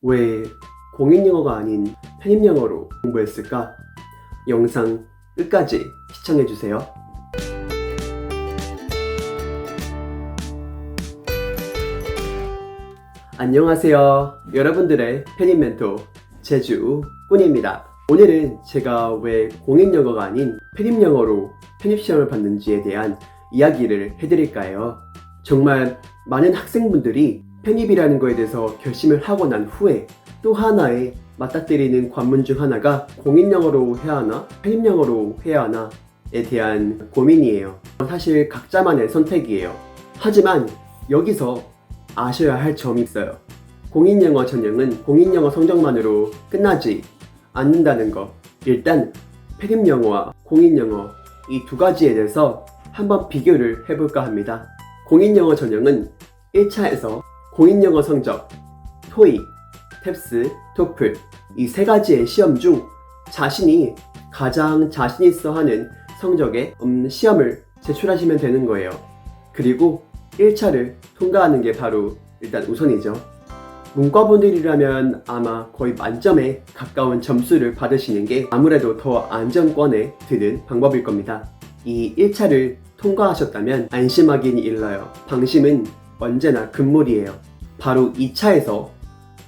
왜 공인영어가 아닌 편입영어로 공부했을까? 영상 끝까지 시청해주세요. 안녕하세요. 여러분들의 편입 멘토 제주꾼입니다. 오늘은 제가 왜 공인영어가 아닌 편입영어로 편입시험을 봤는지에 대한 이야기를 해드릴까요? 정말 많은 학생분들이 편입이라는 거에 대해서 결심을 하고 난 후에 또 하나의 맞닥뜨리는 관문 중 하나가 공인영어로 해야 하나 편입영어로 해야 하나에 대한 고민이에요. 사실 각자만의 선택이에요. 하지만 여기서 아셔야 할 점이 있어요. 공인영어 전형은 공인영어 성적만으로 끝나지 않는다는 것. 일단 편입영어와 공인영어 이 두 가지에 대해서 한번 비교를 해볼까 합니다. 공인영어 전형은 1차에서 공인영어 성적, 토익, 탭스, 토플 이 세 가지의 시험 중 자신이 가장 자신 있어 하는 성적의 시험을 제출하시면 되는 거예요. 그리고 1차를 통과하는 게 바로 일단 우선이죠. 문과분들이라면 아마 거의 만점에 가까운 점수를 받으시는 게 아무래도 더 안정권에 드는 방법일 겁니다. 이 1차를 통과하셨다면 안심하긴 일러요. 방심은 언제나 금물이에요. 바로 2차에서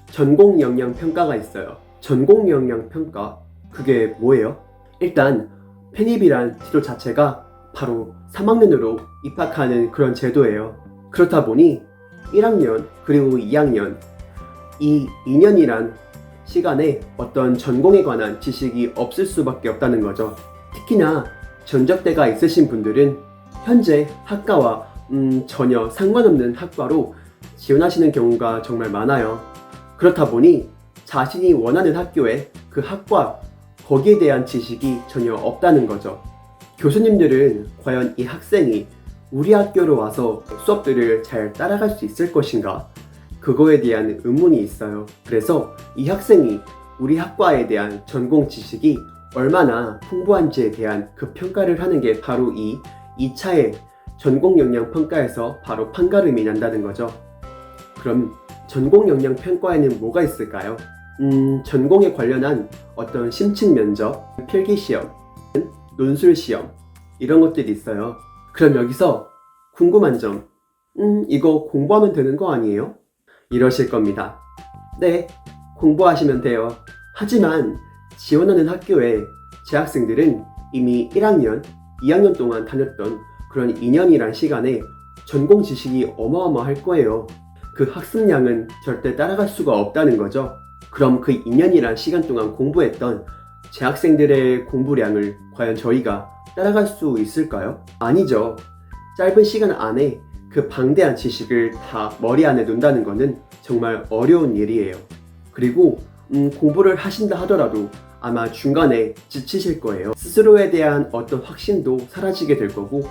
전공 역량 평가가 있어요. 전공 역량 평가? 그게 뭐예요? 일단 편입이란 제도 자체가 바로 3학년으로 입학하는 그런 제도예요. 그렇다 보니 1학년 그리고 2학년 이 2년이란 시간에 어떤 전공에 관한 지식이 없을 수밖에 없다는 거죠. 특히나 전적대가 있으신 분들은 현재 학과와 전혀 상관없는 학과로 지원하시는 경우가 정말 많아요. 그렇다 보니 자신이 원하는 학교에 그 학과 거기에 대한 지식이 전혀 없다는 거죠. 교수님들은 과연 이 학생이 우리 학교로 와서 수업들을 잘 따라갈 수 있을 것인가? 그거에 대한 의문이 있어요. 그래서 이 학생이 우리 학과에 대한 전공 지식이 얼마나 풍부한지에 대한 그 평가를 하는 게 바로 이 2차의 전공 역량 평가에서 바로 판가름이 난다는 거죠. 그럼 전공 역량 평가에는 뭐가 있을까요? 전공에 관련한 어떤 심층 면접, 필기 시험, 논술 시험 이런 것들이 있어요. 그럼 여기서 궁금한 점, 이거 공부하면 되는 거 아니에요? 이러실 겁니다. 네, 공부하시면 돼요. 하지만 지원하는 학교에 재학생들은 이미 1학년, 2학년 동안 다녔던 그런 2년이란 시간에 전공 지식이 어마어마할 거예요. 그 학습량은 절대 따라갈 수가 없다는 거죠. 그럼 그 2년이란 시간 동안 공부했던 재학생들의 공부량을 과연 저희가 따라갈 수 있을까요? 아니죠. 짧은 시간 안에 그 방대한 지식을 다 머리 안에 넣는다는 것은 정말 어려운 일이에요. 그리고 공부를 하신다 하더라도 아마 중간에 지치실 거예요. 스스로에 대한 어떤 확신도 사라지게 될 거고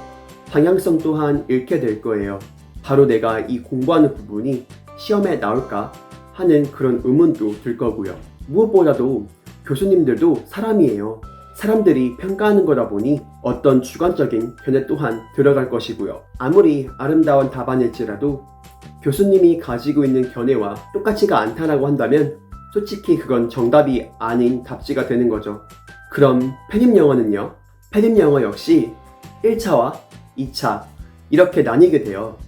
방향성 또한 잃게 될 거예요. 바로 내가 이 공부하는 부분이 시험에 나올까 하는 그런 의문도 들 거고요. 무엇보다도 교수님들도 사람이에요. 사람들이 평가하는 거다 보니 어떤 주관적인 견해 또한 들어갈 것이고요. 아무리 아름다운 답안일지라도 교수님이 가지고 있는 견해와 똑같지가 않다라고 한다면 솔직히 그건 정답이 아닌 답지가 되는 거죠. 그럼 편입영어는요? 편입영어 역시 1차와 2차 이렇게 나뉘게 돼요.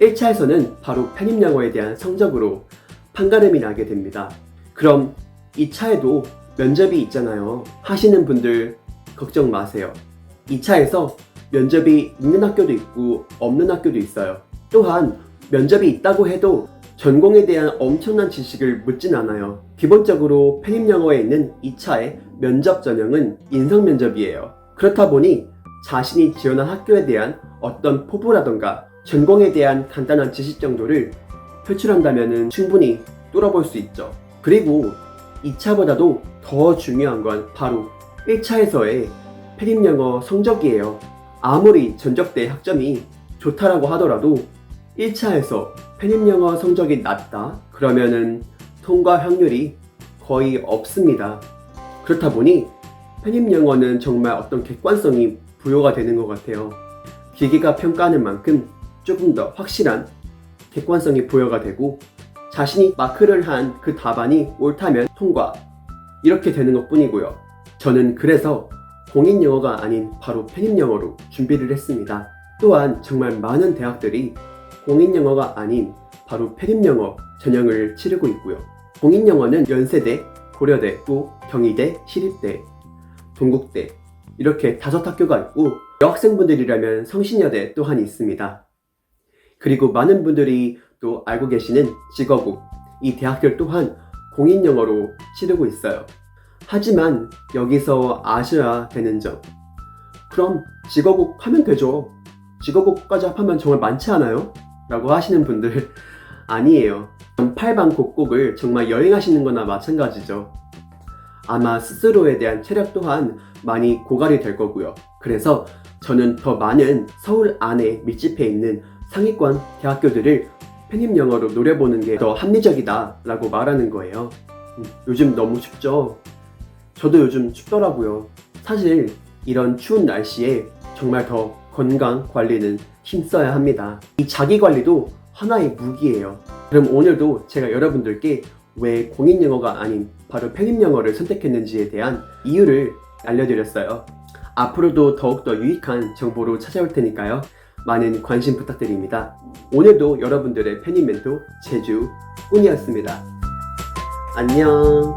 1차에서는 바로 편입영어에 대한 성적으로 판가름이 나게 됩니다. 그럼 2차에도 면접이 있잖아요. 하시는 분들 걱정 마세요. 2차에서 면접이 있는 학교도 있고 없는 학교도 있어요. 또한 면접이 있다고 해도 전공에 대한 엄청난 지식을 묻진 않아요. 기본적으로 편입영어에 있는 2차의 면접 전형은 인성면접이에요. 그렇다 보니 자신이 지원한 학교에 대한 어떤 포부라던가 전공에 대한 간단한 지식 정도를 표출한다면 충분히 뚫어볼 수 있죠. 그리고 2차보다도 더 중요한 건 바로 1차에서의 편입영어 성적이에요. 아무리 전적대 학점이 좋다라고 하더라도 1차에서 편입영어 성적이 낮다? 그러면은 통과 확률이 거의 없습니다. 그렇다 보니 편입영어는 정말 어떤 객관성이 부여가 되는 것 같아요. 기계가 평가하는 만큼 조금 더 확실한 객관성이 부여가 되고 자신이 마크를 한 그 답안이 옳다면 통과, 이렇게 되는 것 뿐이고요. 저는 그래서 공인영어가 아닌 바로 편입영어로 준비를 했습니다. 또한 정말 많은 대학들이 공인영어가 아닌 바로 편입영어 전형을 치르고 있고요. 공인영어는 연세대, 고려대, 또 경희대, 시립대, 동국대 이렇게 5학교가 있고, 여학생분들이라면 성신여대 또한 있습니다. 그리고 많은 분들이 또 알고 계시는 직어국, 이 대학들 또한 공인영어로 치르고 있어요. 하지만 여기서 아셔야 되는 점, 그럼 직어국 하면 되죠, 직어국까지 합하면 정말 많지 않아요? 라고 하시는 분들 아니에요. 팔방곡곡을 정말 여행하시는 거나 마찬가지죠. 아마 스스로에 대한 체력 또한 많이 고갈이 될 거고요. 그래서 저는 더 많은 서울 안에 밀집해 있는 상위권 대학교들을 편입영어로 노려보는 게 더 합리적이다 라고 말하는 거예요. 요즘 너무 춥죠? 저도 요즘 춥더라고요. 사실 이런 추운 날씨에 정말 더 건강 관리는 힘써야 합니다. 이 자기 관리도 하나의 무기예요. 그럼 오늘도 제가 여러분들께 왜 공인영어가 아닌 바로 편입영어를 선택했는지에 대한 이유를 알려드렸어요. 앞으로도 더욱더 유익한 정보로 찾아올 테니까요. 많은 관심 부탁드립니다. 오늘도 여러분들의 편입 멘토 제주 꾼이었습니다. 안녕.